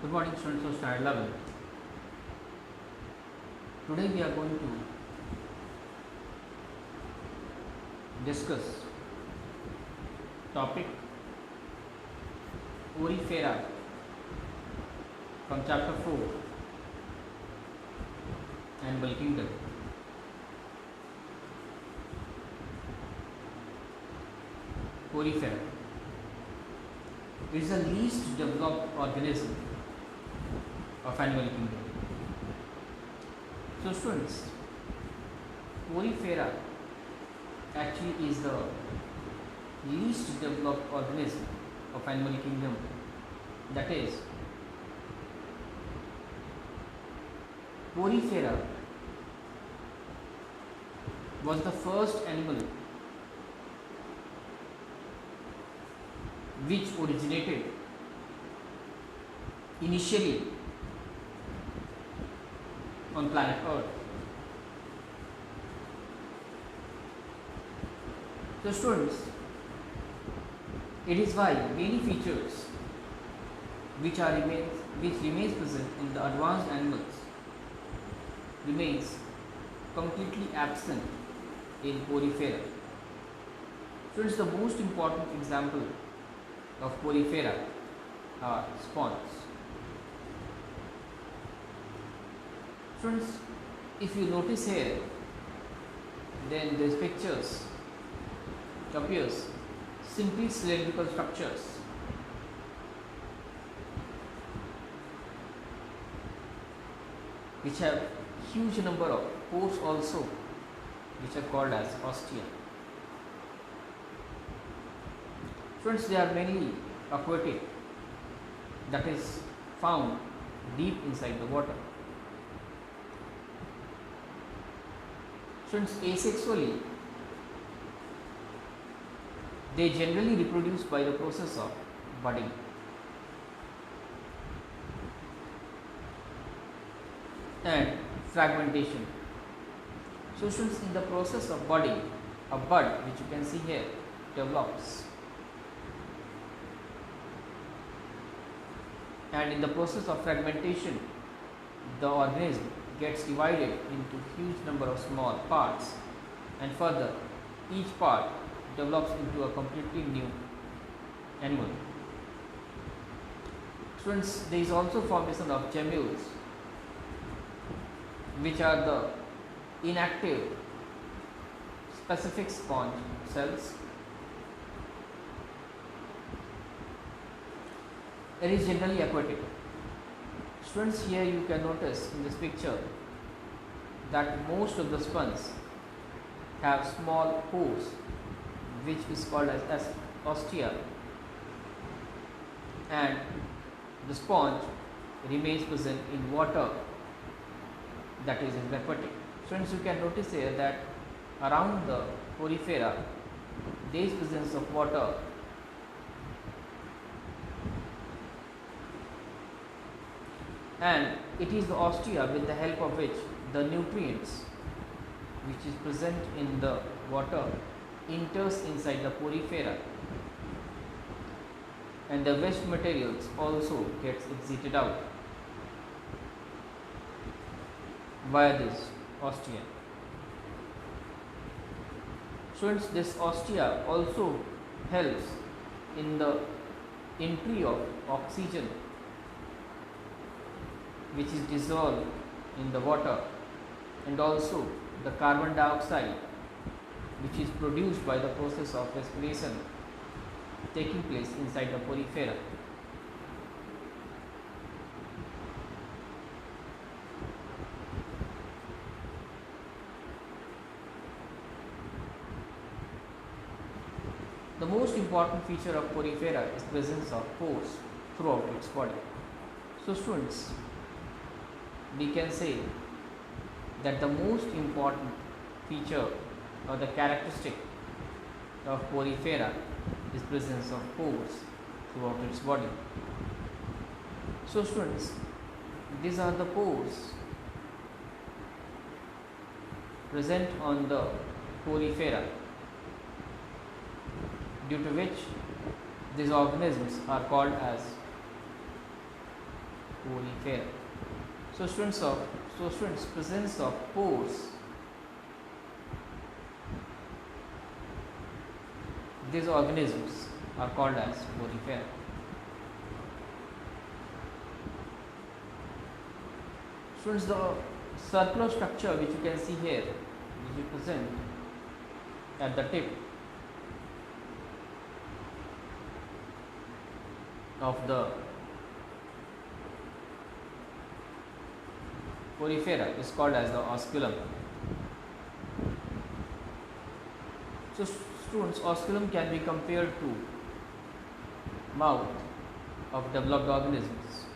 Good morning, students of standard level. Today we are going to discuss topic Porifera from chapter 4, Animal Kingdom. Porifera is the least developed organism of animal kingdom. So students, Porifera actually is the least developed organism of animal kingdom. That is, Porifera was the first animal which originated initially on planet Earth. So students, it is why many features which remains present in the advanced animals remains completely absent in Porifera. Students, the most important example of Porifera are swans. Students, if you notice here, then these pictures appears simply cylindrical structures which have huge number of pores also, which are called as ostia. Students, they are mainly aquatic, that is found deep inside the water. Students, asexually, they generally reproduce by the process of budding. And fragmentation. So students, in the process of budding, a bud which you can see here develops, and in the process of fragmentation, the organism gets divided into huge number of small parts, and further each part develops into a completely new animal. Students, there is also formation of gemmules, which are the inactive specific sponge cells. It is generally aquatic. Students, here you can notice in this picture that most of the sponges have small pores, which is called as ostia, and the sponge remains present in water, that is in aquatic. Students, you can notice here that around the Porifera there is presence of water, and it is the ostia with the help of which the nutrients which is present in the water enters inside the Porifera, and the waste materials also gets exited out via this ostia. Students, this ostia also helps in the entry of oxygen which is dissolved in the water, and also the carbon dioxide which is produced by the process of respiration taking place inside the Porifera. The most important feature of Porifera is presence of pores throughout its body. So students, we can say that the most important feature or the characteristic of Porifera is presence of pores throughout its body. So students, these are the pores present on the Porifera, due to which these organisms are called as porifera. So students, presence of pores. These organisms are called as porifera. Students, the circular structure which you can see here, which is present at the tip of the porifera, is called as the osculum. So students, osculum can be compared to mouth of developed organisms.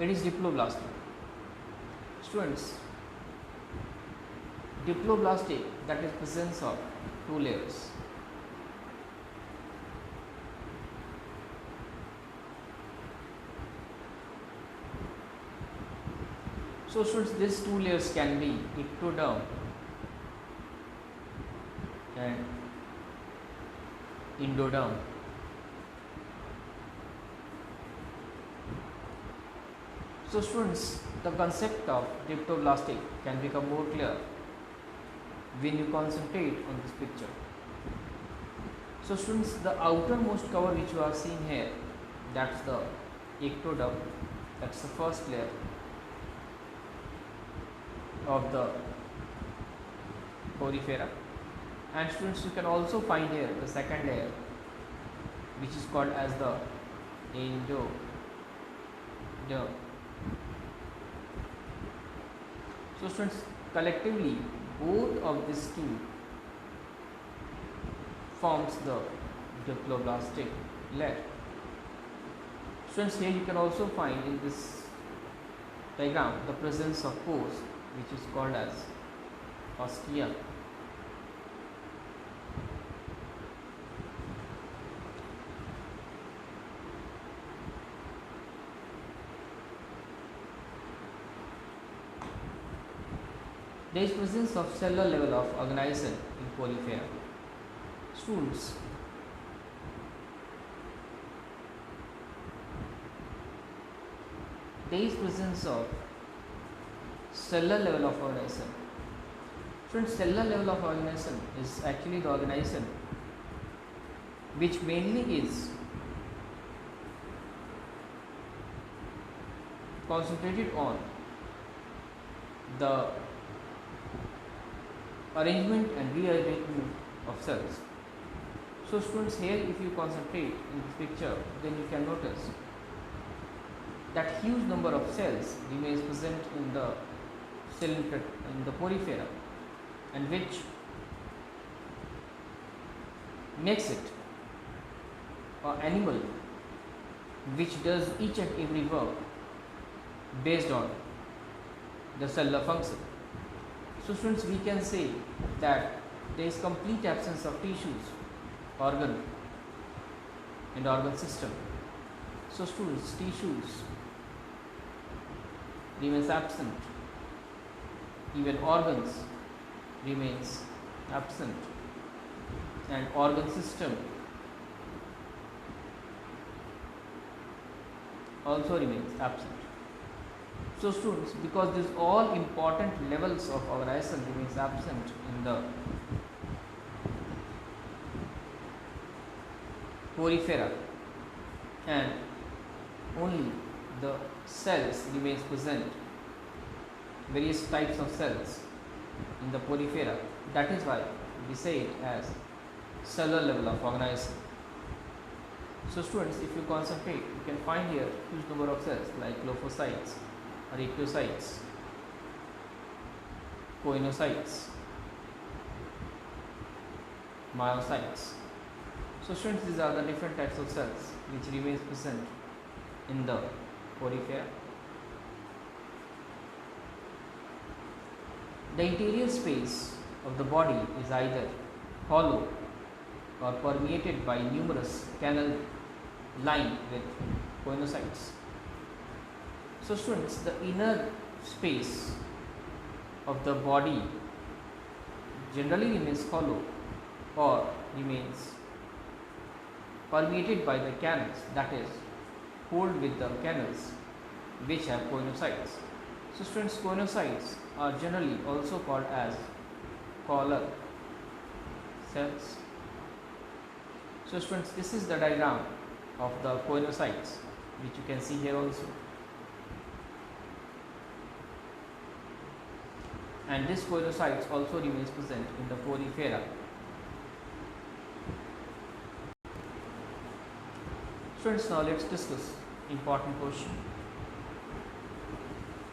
It is diploblastic. Students, diploblastic, that is presence of two layers. So students, these two layers can be ectoderm and endoderm. So students, the concept of diploblastic can become more clear when you concentrate on this picture. So students, the outermost cover which you are seeing here, that's the ectoderm, that's the first layer of the porifera. And students, you can also find here the second layer, which is called as the endoderm. So students, collectively both of these two forms the diploblastic layer. Students, here you can also find in this diagram the presence of pores, which is called as ostia. There is presence of cellular level of organization in porifera. Students, there is presence of cellular level of organization. Students, cellular level of organization is actually the organization which mainly is concentrated on the arrangement and rearrangement of cells. So students, here if you concentrate in this picture, then you can notice that huge number of cells remains present in the porifera, and which makes it an animal which does each and every work based on the cellular function. So students, we can say that there is complete absence of tissues, organ and organ system. So students, tissues remains absent, even organs remains absent, and organ system also remains absent. So students, because these all important levels of organization remains absent in the porifera, and only the cells remains present, various types of cells in the porifera. That is why we say it as cellular level of organization. So students, if you concentrate, you can find here huge number of cells like lymphocytes, reticulocytes, coinocytes, myocytes. So students, these are the different types of cells which remains present in the porifera. The interior space of the body is either hollow or permeated by numerous canals lined with coinocytes. So students, the inner space of the body generally remains hollow or remains permeated by the canals, that is, hold with the canals which have coinocytes. So students, coinocytes are generally also called as collar cells. So students, this is the diagram of the coinocytes which you can see here also. And this coinocytes also remains present in the porifera. Students, now let's discuss important question.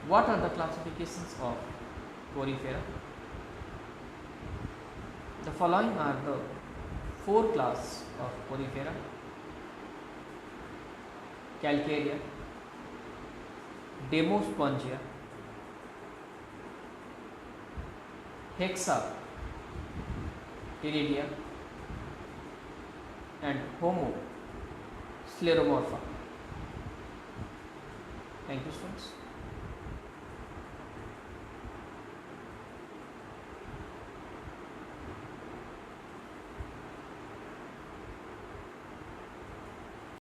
What are the classifications of porifera? The following are the four classes of porifera: Calcarea, Demospongia, Hexapteridia, and Homo scleromorpha. Thank you, students.